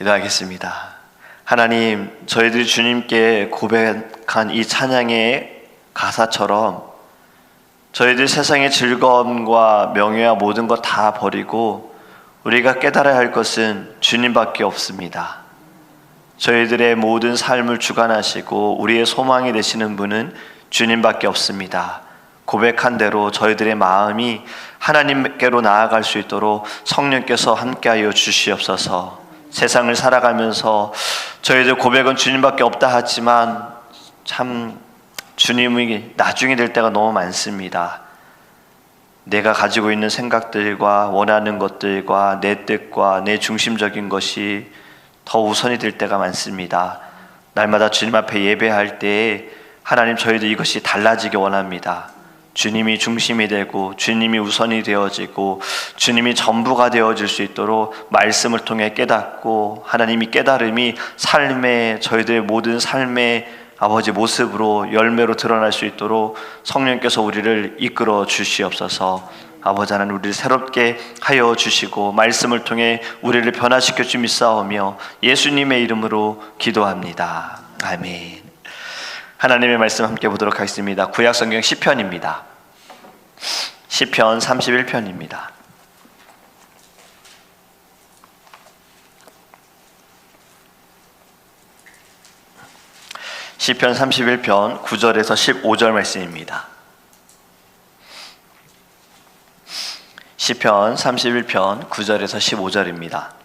기도하겠습니다. 하나님, 저희들이 주님께 고백한 이 찬양의 가사처럼 저희들 세상의 즐거움과 명예와 모든 것 다 버리고 우리가 깨달아야 할 것은 주님밖에 없습니다. 저희들의 모든 삶을 주관하시고 우리의 소망이 되시는 분은 주님밖에 없습니다. 고백한 대로 저희들의 마음이 하나님께로 나아갈 수 있도록 성령께서 함께하여 주시옵소서. 세상을 살아가면서 저희들 고백은 주님밖에 없다 하지만 참 주님이 나중에 될 때가 너무 많습니다. 내가 가지고 있는 생각들과 원하는 것들과 내 뜻과 내 중심적인 것이 더 우선이 될 때가 많습니다. 날마다 주님 앞에 예배할 때에 하나님, 저희도 이것이 달라지기 원합니다. 주님이 중심이 되고 주님이 우선이 되어지고 주님이 전부가 되어질 수 있도록 말씀을 통해 깨닫고 하나님이 깨달음이 삶의 저희들의 모든 삶의 아버지 모습으로 열매로 드러날 수 있도록 성령께서 우리를 이끌어 주시옵소서. 아버지 하나님, 우리를 새롭게 하여 주시고 말씀을 통해 우리를 변화시켜 주미사오며 예수님의 이름으로 기도합니다. 아멘. 하나님의 말씀 함께 보도록 하겠습니다. 구약성경 시편입니다. 시편 31편입니다. 시편 31편 9절에서 15절 말씀입니다. 시편 31편 9절에서 15절입니다.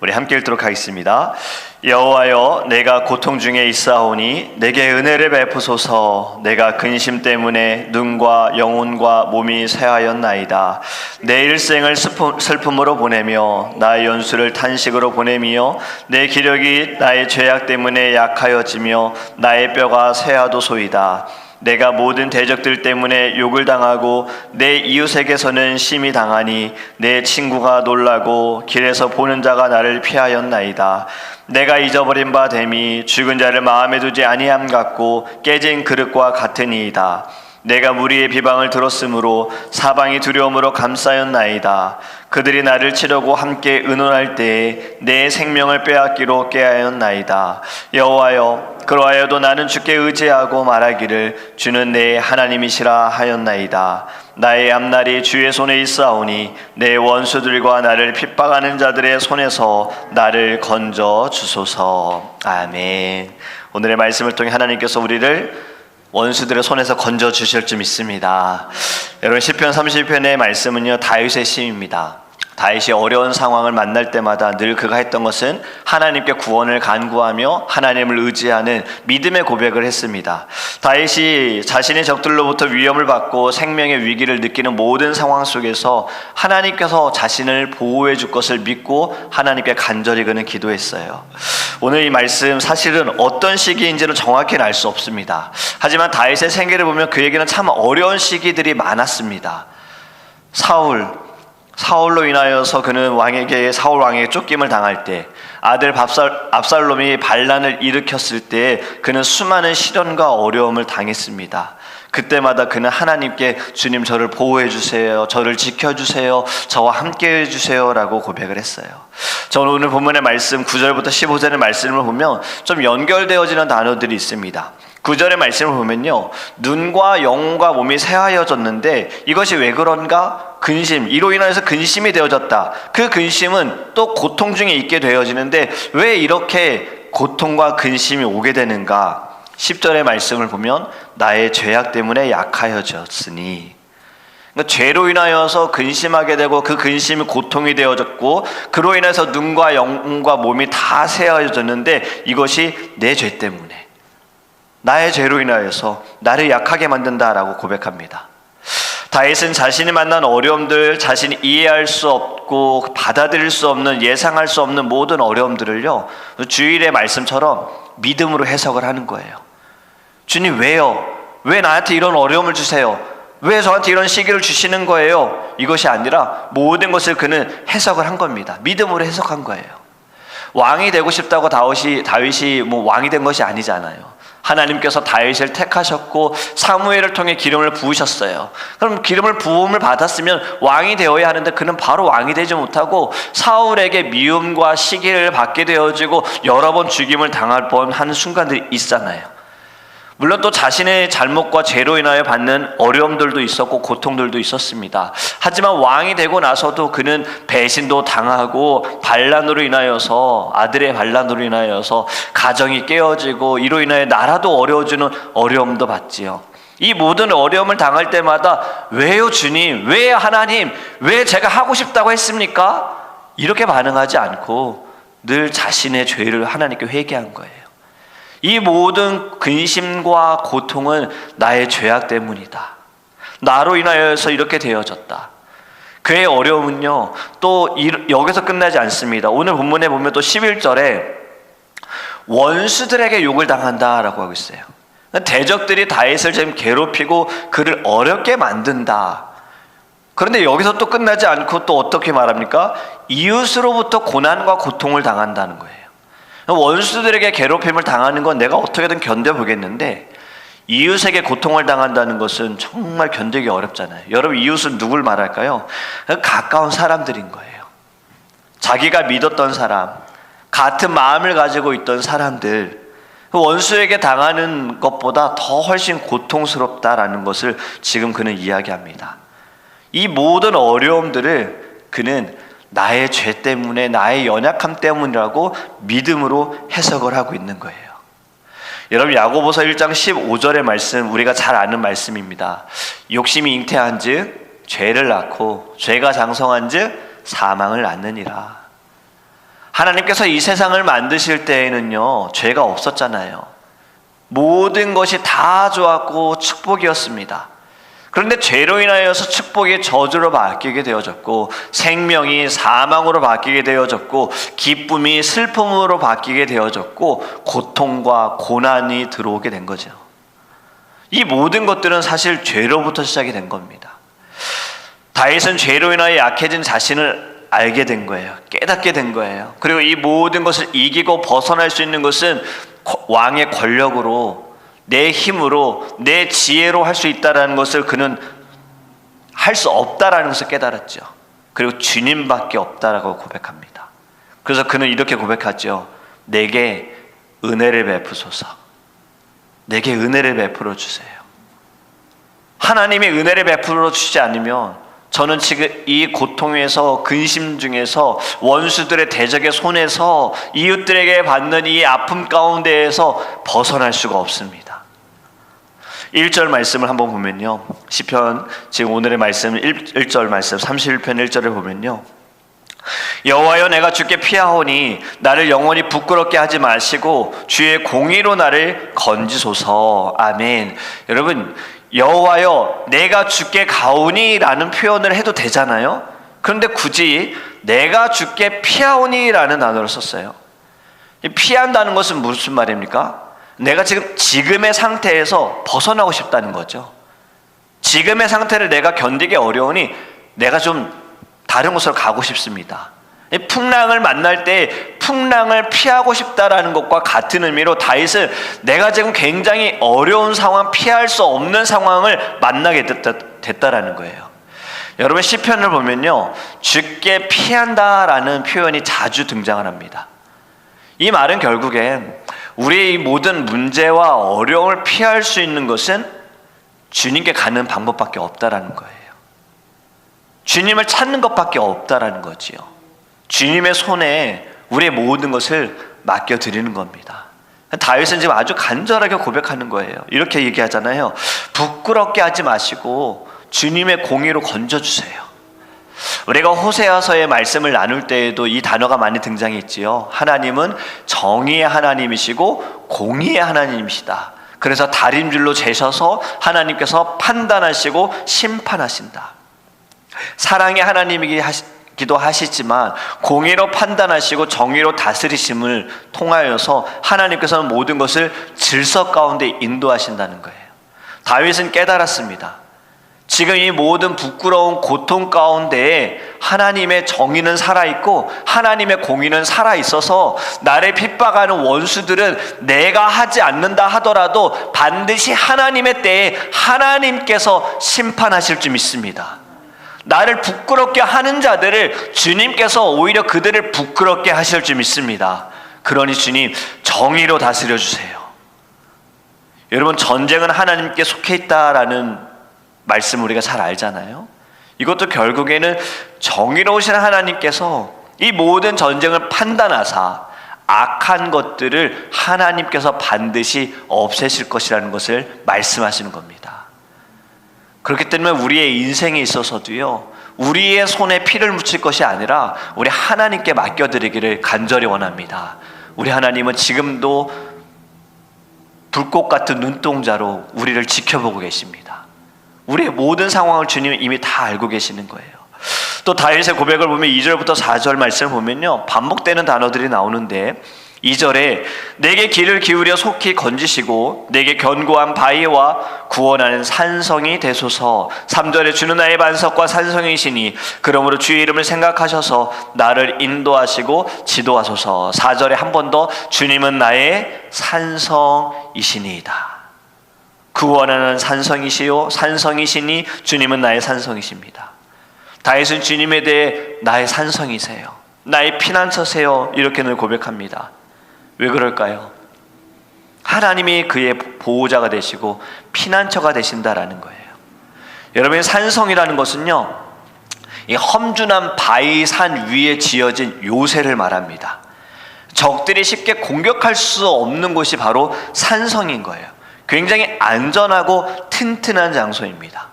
우리 함께 읽도록 하겠습니다. 여호와여, 내가 고통 중에 있사오니 내게 은혜를 베푸소서. 내가 근심 때문에 눈과 영혼과 몸이 쇠하였나이다. 내 일생을 슬픔으로 보내며 나의 연수를 탄식으로 보내며 내 기력이 나의 죄악 때문에 약하여지며 나의 뼈가 쇠하도소이다. 내가 모든 대적들 때문에 욕을 당하고 내 이웃에게서는 심히 당하니 내 친구가 놀라고 길에서 보는 자가 나를 피하였나이다. 내가 잊어버린 바 됨이 죽은 자를 마음에 두지 아니함 같고 깨진 그릇과 같으니이다. 내가 무리의 비방을 들었으므로 사방이 두려움으로 감싸였나이다. 그들이 나를 치려고 함께 의논할 때에 내 생명을 빼앗기로 깨하였나이다. 여호와여, 그러하여도 나는 주께 의지하고 말하기를 주는 내 하나님이시라 하였나이다. 나의 앞날이 주의 손에 있사오니 내 원수들과 나를 핍박하는 자들의 손에서 나를 건져 주소서. 아멘. 오늘의 말씀을 통해 하나님께서 우리를 원수들의 손에서 건져 주실 줄 믿습니다. 여러분, 시편 30편의 말씀은요, 다윗의 시입니다. 다윗이 어려운 상황을 만날 때마다 늘 그가 했던 것은 하나님께 구원을 간구하며 하나님을 의지하는 믿음의 고백을 했습니다. 다윗이 자신의 적들로부터 위험을 받고 생명의 위기를 느끼는 모든 상황 속에서 하나님께서 자신을 보호해 줄 것을 믿고 하나님께 간절히 그는 기도했어요. 오늘 이 말씀 사실은 어떤 시기인지는 정확히는 알 수 없습니다. 하지만 다윗의 생애를 보면 그에게는 참 어려운 시기들이 많았습니다. 사울로 인하여서 그는 사울 왕에게 쫓김을 당할 때, 아들 압살롬이 반란을 일으켰을 때 그는 수많은 시련과 어려움을 당했습니다. 그때마다 그는 하나님께 주님, 저를 보호해 주세요, 저를 지켜주세요, 저와 함께 해주세요 라고 고백을 했어요. 저는 오늘 본문의 말씀 9절부터 15절의 말씀을 보면 좀 연결되어지는 단어들이 있습니다. 9절의 말씀을 보면요, 눈과 영혼과 몸이 쇠하여졌는데 이것이 왜 그런가? 근심, 이로 인해서 근심이 되어졌다. 그 근심은 또 고통 중에 있게 되어지는데 왜 이렇게 고통과 근심이 오게 되는가? 10절의 말씀을 보면 나의 죄악 때문에 약하여졌으니, 그러니까 죄로 인하여서 근심하게 되고 그 근심이 고통이 되어졌고 그로 인해서 눈과 영혼과 몸이 다 쇠하여졌는데 이것이 내 죄 때문에, 나의 죄로 인하여서 나를 약하게 만든다라고 고백합니다. 다윗은 자신이 만난 어려움들, 자신이 이해할 수 없고 받아들일 수 없는, 예상할 수 없는 모든 어려움들을요, 주일의 말씀처럼 믿음으로 해석을 하는 거예요. 주님, 왜요? 왜 나한테 이런 어려움을 주세요? 왜 저한테 이런 시기를 주시는 거예요? 이것이 아니라 모든 것을 그는 해석을 한 겁니다. 믿음으로 해석한 거예요. 왕이 되고 싶다고 다윗이 왕이 된 것이 아니잖아요. 하나님께서 다윗을 택하셨고 사무엘을 통해 기름을 부으셨어요. 그럼 기름을 부음을 받았으면 왕이 되어야 하는데 그는 바로 왕이 되지 못하고 사울에게 미움과 시기를 받게 되어지고 여러 번 죽임을 당할 뻔한 순간들이 있잖아요. 물론 또 자신의 잘못과 죄로 인하여 받는 어려움들도 있었고 고통들도 있었습니다. 하지만 왕이 되고 나서도 그는 배신도 당하고 반란으로 인하여서, 아들의 반란으로 인하여서 가정이 깨어지고 이로 인하여 나라도 어려워지는 어려움도 받지요. 이 모든 어려움을 당할 때마다 왜요 주님, 왜 하나님, 왜 제가 하고 싶다고 했습니까? 이렇게 반응하지 않고 늘 자신의 죄를 하나님께 회개한 거예요. 이 모든 근심과 고통은 나의 죄악 때문이다. 나로 인하여서 이렇게 되어졌다. 그의 어려움은요, 또 여기서 끝나지 않습니다. 오늘 본문에 보면 또 11절에 원수들에게 욕을 당한다라고 하고 있어요. 대적들이 다윗을 지금 괴롭히고 그를 어렵게 만든다. 그런데 여기서 또 끝나지 않고 또 어떻게 말합니까? 이웃으로부터 고난과 고통을 당한다는 거예요. 원수들에게 괴롭힘을 당하는 건 내가 어떻게든 견뎌보겠는데 이웃에게 고통을 당한다는 것은 정말 견디기 어렵잖아요. 여러분, 이웃은 누굴 말할까요? 가까운 사람들인 거예요. 자기가 믿었던 사람, 같은 마음을 가지고 있던 사람들, 원수에게 당하는 것보다 더 훨씬 고통스럽다라는 것을 지금 그는 이야기합니다. 이 모든 어려움들을 그는 나의 죄 때문에, 나의 연약함 때문이라고 믿음으로 해석을 하고 있는 거예요. 여러분, 야고보서 1장 15절의 말씀, 우리가 잘 아는 말씀입니다. 욕심이 잉태한 즉 죄를 낳고 죄가 장성한 즉 사망을 낳느니라. 하나님께서 이 세상을 만드실 때에는요, 죄가 없었잖아요. 모든 것이 다 좋았고 축복이었습니다. 그런데 죄로 인하여서 축복이 저주로 바뀌게 되어졌고, 생명이 사망으로 바뀌게 되어졌고, 기쁨이 슬픔으로 바뀌게 되어졌고, 고통과 고난이 들어오게 된 거죠. 이 모든 것들은 사실 죄로부터 시작이 된 겁니다. 다윗은 죄로 인하여 약해진 자신을 알게 된 거예요. 깨닫게 된 거예요. 그리고 이 모든 것을 이기고 벗어날 수 있는 것은 왕의 권력으로, 내 힘으로, 내 지혜로 할 수 있다는 것을 그는 할 수 없다라는 것을 깨달았죠. 그리고 주님밖에 없다라고 고백합니다. 그래서 그는 이렇게 고백하죠. 내게 은혜를 베푸소서. 내게 은혜를 베풀어 주세요. 하나님이 은혜를 베풀어 주시지 않으면 저는 지금 이 고통에서, 근심 중에서, 원수들의 대적의 손에서, 이웃들에게 받는 이 아픔 가운데에서 벗어날 수가 없습니다. 1절 말씀을 한번 보면요, 시편, 지금 오늘의 말씀 1절 말씀 31편 1절을 보면요, 여호와여 내가 주께 피하오니 나를 영원히 부끄럽게 하지 마시고 주의 공의로 나를 건지소서. 아멘. 여러분, 여호와여 내가 주께 가오니 라는 표현을 해도 되잖아요. 그런데 굳이 내가 주께 피하오니 라는 단어를 썼어요. 피한다는 것은 무슨 말입니까? 내가 지금의 상태에서 벗어나고 싶다는 거죠. 지금의 상태를 내가 견디기 어려우니 내가 좀 다른 곳으로 가고 싶습니다. 풍랑을 만날 때 풍랑을 피하고 싶다라는 것과 같은 의미로 다윗은 내가 지금 굉장히 어려운 상황, 피할 수 없는 상황을 만나게 됐다라는 거예요. 여러분, 시편을 보면요, 주께 피한다라는 표현이 자주 등장을 합니다. 이 말은 결국엔 우리의 이 모든 문제와 어려움을 피할 수 있는 것은 주님께 가는 방법밖에 없다라는 거예요. 주님을 찾는 것밖에 없다라는 거지요. 주님의 손에 우리의 모든 것을 맡겨드리는 겁니다. 다윗은 지금 아주 간절하게 고백하는 거예요. 이렇게 얘기하잖아요. 부끄럽게 하지 마시고 주님의 공의로 건져주세요. 우리가 호세아서의 말씀을 나눌 때에도 이 단어가 많이 등장했지요. 하나님은 정의의 하나님이시고 공의의 하나님이시다. 그래서 다림줄로 재셔서 하나님께서 판단하시고 심판하신다. 사랑의 하나님이기도 하시지만 공의로 판단하시고 정의로 다스리심을 통하여서 하나님께서는 모든 것을 질서 가운데 인도하신다는 거예요. 다윗은 깨달았습니다. 지금 이 모든 부끄러운 고통 가운데에 하나님의 정의는 살아있고 하나님의 공의는 살아있어서 나를 핍박하는 원수들은 내가 하지 않는다 하더라도 반드시 하나님의 때에 하나님께서 심판하실 줄 믿습니다. 나를 부끄럽게 하는 자들을 주님께서 오히려 그들을 부끄럽게 하실 줄 믿습니다. 그러니 주님, 정의로 다스려 주세요. 여러분, 전쟁은 하나님께 속해 있다라는 말씀 우리가 잘 알잖아요. 이것도 결국에는 정의로우신 하나님께서 이 모든 전쟁을 판단하사 악한 것들을 하나님께서 반드시 없애실 것이라는 것을 말씀하시는 겁니다. 그렇기 때문에 우리의 인생에 있어서도요, 우리의 손에 피를 묻힐 것이 아니라 우리 하나님께 맡겨드리기를 간절히 원합니다. 우리 하나님은 지금도 불꽃 같은 눈동자로 우리를 지켜보고 계십니다. 우리의 모든 상황을 주님은 이미 다 알고 계시는 거예요. 또 다윗의 고백을 보면 2절부터 4절 말씀을 보면요, 반복되는 단어들이 나오는데 2절에 내게 귀를 기울여 속히 건지시고 내게 견고한 바위와 구원하는 산성이 되소서. 3절에 주는 나의 반석과 산성이시니 그러므로 주의 이름을 생각하셔서 나를 인도하시고 지도하소서. 4절에 한 번 더 주님은 나의 산성이시니이다. 구원하는 산성이시요 산성이시니 주님은 나의 산성이십니다. 다윗은 주님에 대해 나의 산성이세요, 나의 피난처세요, 이렇게 늘 고백합니다. 왜 그럴까요? 하나님이 그의 보호자가 되시고 피난처가 되신다라는 거예요. 여러분, 산성이라는 것은요, 이 험준한 바위 산 위에 지어진 요새를 말합니다. 적들이 쉽게 공격할 수 없는 곳이 바로 산성인 거예요. 굉장히 안전하고 튼튼한 장소입니다.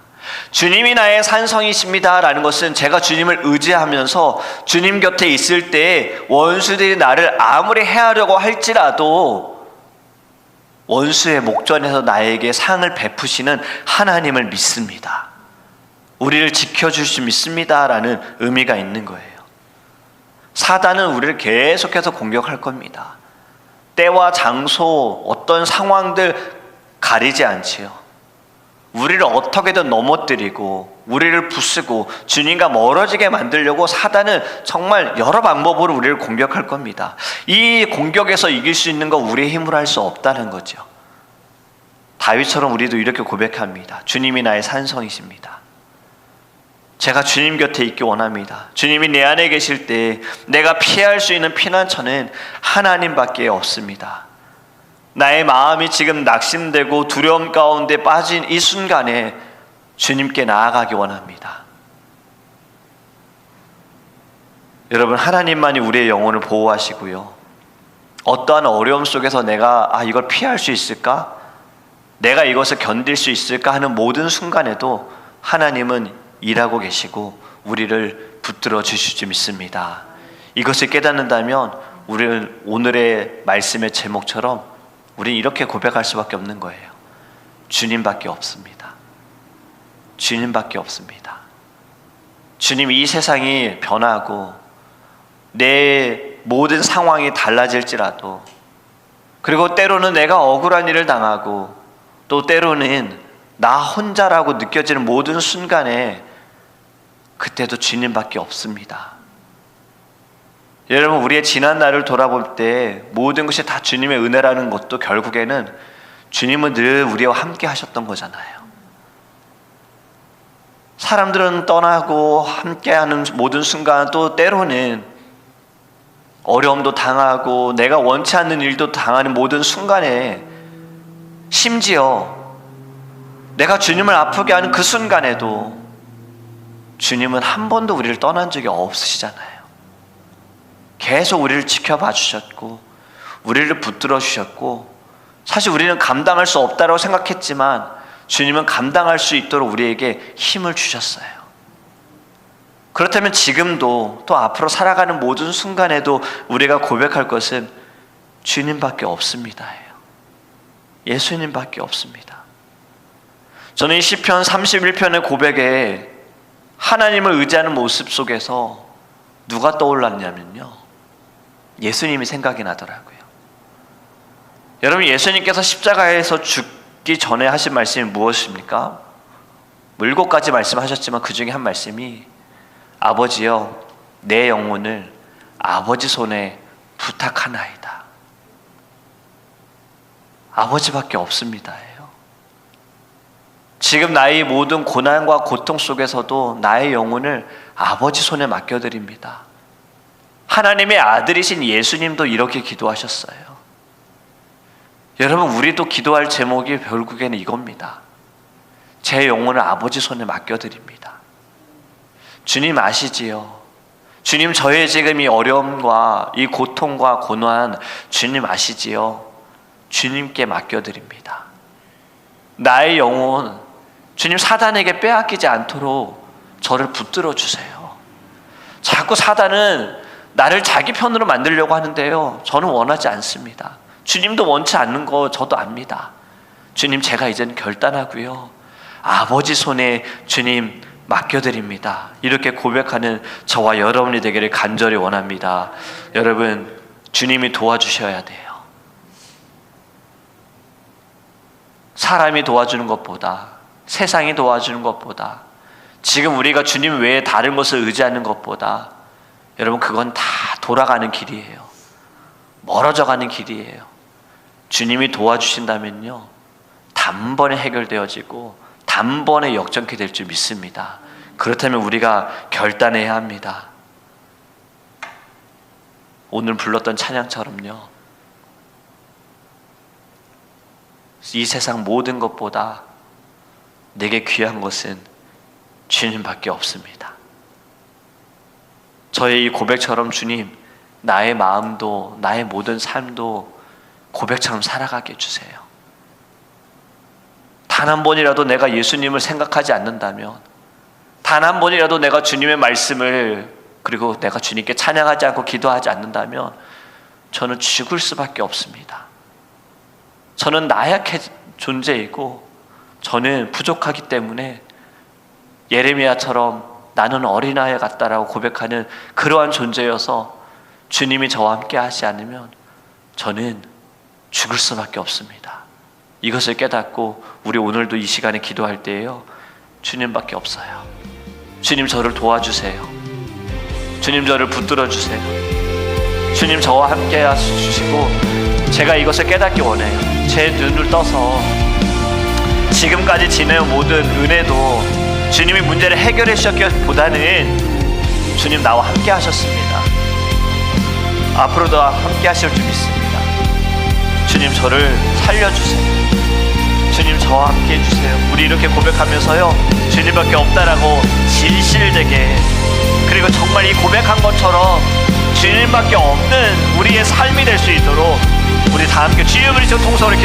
주님이 나의 산성이십니다 라는 것은 제가 주님을 의지하면서 주님 곁에 있을 때 원수들이 나를 아무리 해하려고 할지라도 원수의 목전에서 나에게 상을 베푸시는 하나님을 믿습니다. 우리를 지켜줄 수 믿습니다 라는 의미가 있는 거예요. 사단은 우리를 계속해서 공격할 겁니다. 때와 장소, 어떤 상황들 가리지 않지요. 우리를 어떻게든 넘어뜨리고 우리를 부수고 주님과 멀어지게 만들려고 사단은 정말 여러 방법으로 우리를 공격할 겁니다. 이 공격에서 이길 수 있는 건 우리의 힘으로 할 수 없다는 거죠. 다윗처럼 우리도 이렇게 고백합니다. 주님이 나의 산성이십니다. 제가 주님 곁에 있기 원합니다. 주님이 내 안에 계실 때 내가 피할 수 있는 피난처는 하나님밖에 없습니다. 나의 마음이 지금 낙심되고 두려움 가운데 빠진 이 순간에 주님께 나아가기 원합니다. 여러분, 하나님만이 우리의 영혼을 보호하시고요, 어떠한 어려움 속에서 내가 이걸 피할 수 있을까? 내가 이것을 견딜 수 있을까? 하는 모든 순간에도 하나님은 일하고 계시고 우리를 붙들어 주실 줄 믿습니다. 이것을 깨닫는다면 우리는 오늘의 말씀의 제목처럼 우리는 이렇게 고백할 수밖에 없는 거예요. 주님밖에 없습니다. 주님밖에 없습니다. 주님, 이 세상이 변하고 내 모든 상황이 달라질지라도, 그리고 때로는 내가 억울한 일을 당하고 또 때로는 나 혼자라고 느껴지는 모든 순간에 그때도 주님밖에 없습니다. 여러분, 우리의 지난 날을 돌아볼 때 모든 것이 다 주님의 은혜라는 것도 결국에는 주님은 늘 우리와 함께 하셨던 거잖아요. 사람들은 떠나고 함께하는 모든 순간, 또 때로는 어려움도 당하고 내가 원치 않는 일도 당하는 모든 순간에, 심지어 내가 주님을 아프게 하는 그 순간에도 주님은 한 번도 우리를 떠난 적이 없으시잖아요. 계속 우리를 지켜봐 주셨고 우리를 붙들어 주셨고, 사실 우리는 감당할 수 없다고 생각했지만 주님은 감당할 수 있도록 우리에게 힘을 주셨어요. 그렇다면 지금도 또 앞으로 살아가는 모든 순간에도 우리가 고백할 것은 주님밖에 없습니다. 예수님밖에 없습니다. 저는 이 시편 31편의 고백에 하나님을 의지하는 모습 속에서 누가 떠올랐냐면요, 예수님이 생각이 나더라고요. 여러분, 예수님께서 십자가에서 죽기 전에 하신 말씀이 무엇입니까? 뭐 7가지 말씀하셨지만 그 중에 한 말씀이 아버지여 내 영혼을 아버지 손에 부탁하나이다. 아버지밖에 없습니다예요. 지금 나의 모든 고난과 고통 속에서도 나의 영혼을 아버지 손에 맡겨드립니다. 하나님의 아들이신 예수님도 이렇게 기도하셨어요. 여러분, 우리도 기도할 제목이 결국에는 이겁니다. 제 영혼을 아버지 손에 맡겨드립니다. 주님 아시지요? 주님, 저의 지금 이 어려움과 이 고통과 고난 주님 아시지요? 주님께 맡겨드립니다. 나의 영혼 주님 사단에게 빼앗기지 않도록 저를 붙들어 주세요. 자꾸 사단은 나를 자기 편으로 만들려고 하는데요, 저는 원하지 않습니다. 주님도 원치 않는 거 저도 압니다. 주님, 제가 이제는 결단하고요, 아버지 손에 주님 맡겨드립니다. 이렇게 고백하는 저와 여러분이 되기를 간절히 원합니다. 여러분, 주님이 도와주셔야 돼요. 사람이 도와주는 것보다, 세상이 도와주는 것보다, 지금 우리가 주님 외에 다른 것을 의지하는 것보다, 여러분, 그건 다 돌아가는 길이에요. 멀어져가는 길이에요. 주님이 도와주신다면요, 단번에 해결되어지고 단번에 역전케 될 줄 믿습니다. 그렇다면 우리가 결단해야 합니다. 오늘 불렀던 찬양처럼요, 이 세상 모든 것보다 내게 귀한 것은 주님밖에 없습니다. 저의 이 고백처럼 주님, 나의 마음도 나의 모든 삶도 고백처럼 살아가게 해주세요. 단 한 번이라도 내가 예수님을 생각하지 않는다면, 단 한 번이라도 내가 주님의 말씀을, 그리고 내가 주님께 찬양하지 않고 기도하지 않는다면 저는 죽을 수밖에 없습니다. 저는 나약한 존재이고 저는 부족하기 때문에 예레미야처럼 나는 어린아이 같다라고 고백하는 그러한 존재여서 주님이 저와 함께 하지 않으면 저는 죽을 수밖에 없습니다. 이것을 깨닫고 우리 오늘도 이 시간에 기도할 때에요, 주님밖에 없어요. 주님, 저를 도와주세요. 주님, 저를 붙들어 주세요. 주님, 저와 함께 하시고 제가 이것을 깨닫기 원해요. 제 눈을 떠서 지금까지 지내온 모든 은혜도 주님이 문제를 해결해 주셨기보다는 주님 나와 함께 하셨습니다. 앞으로도 함께 하실 줄 믿습니다. 주님, 저를 살려주세요. 주님, 저와 함께 해주세요. 우리 이렇게 고백하면서요, 주님밖에 없다라고 진실되게, 그리고 정말 이 고백한 것처럼 주님밖에 없는 우리의 삶이 될 수 있도록 우리 다 함께 주여 그리스도 통성으로 기도